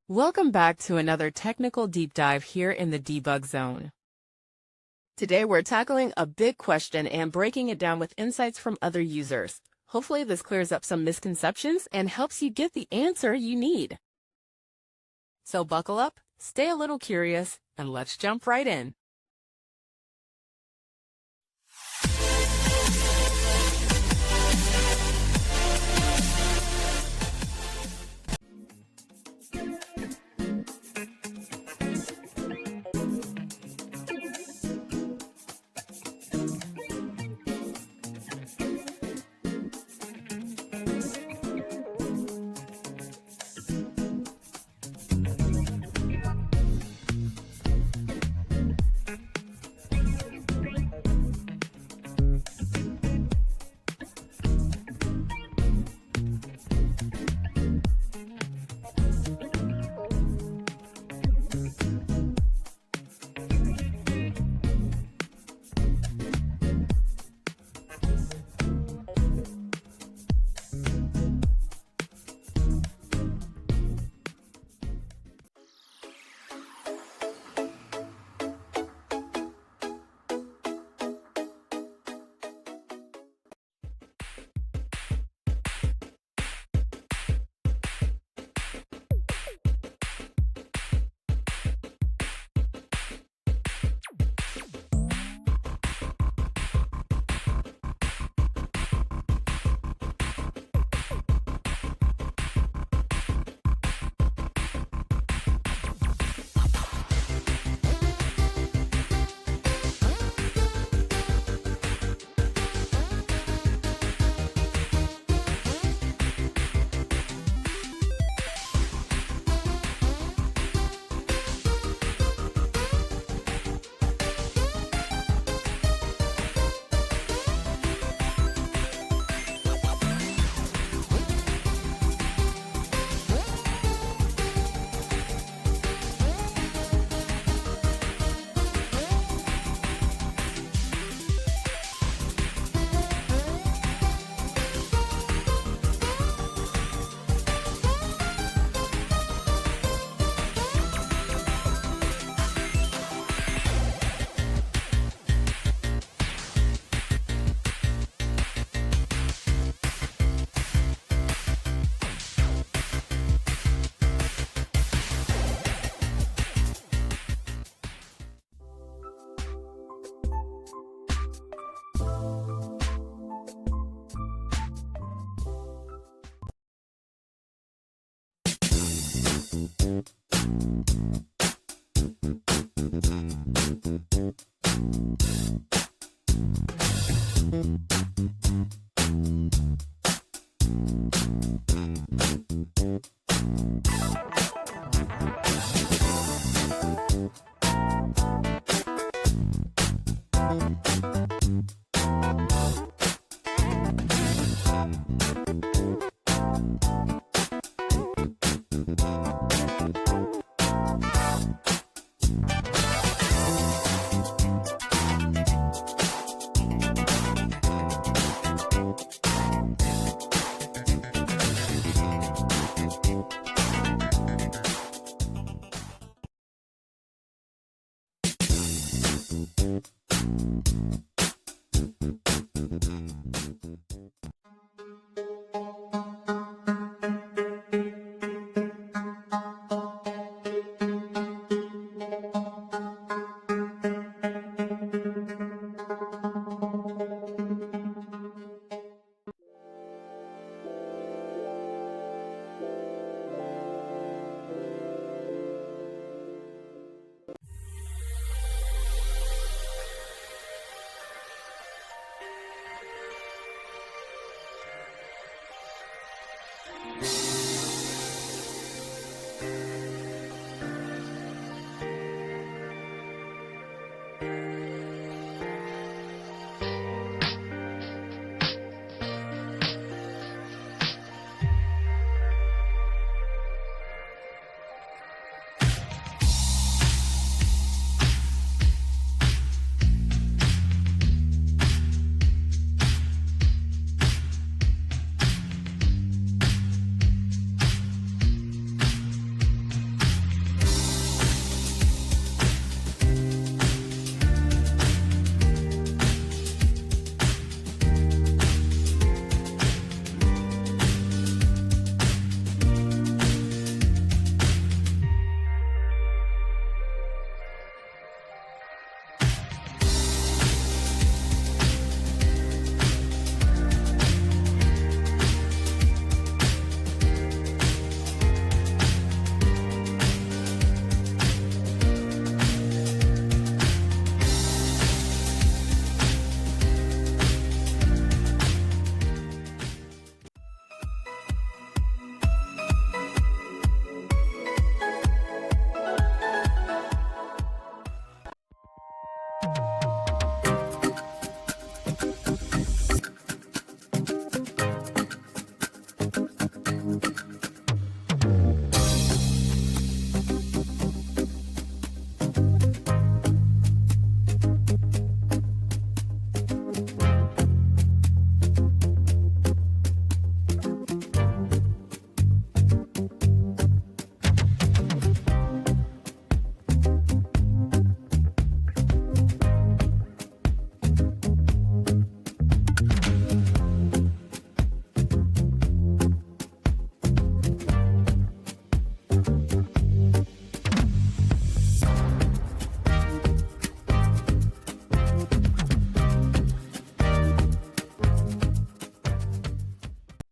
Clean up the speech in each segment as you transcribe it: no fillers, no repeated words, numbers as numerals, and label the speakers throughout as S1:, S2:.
S1: Welcome back to another technical deep dive here in the Debug Zone. Today we're tackling a big question and breaking it down with insights from other users. Hopefully this clears up some misconceptions and helps you get the answer you need. So buckle up, stay a little curious, and let's jump right in.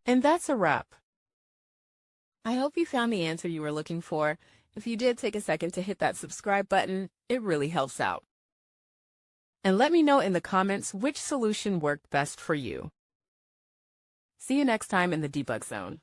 S1: And that's a wrap. I hope you found the answer you were looking for. If you did, take a second to hit that subscribe button. It really helps out. And let me know in the comments which solution worked best for you. See you next time in the debug zone.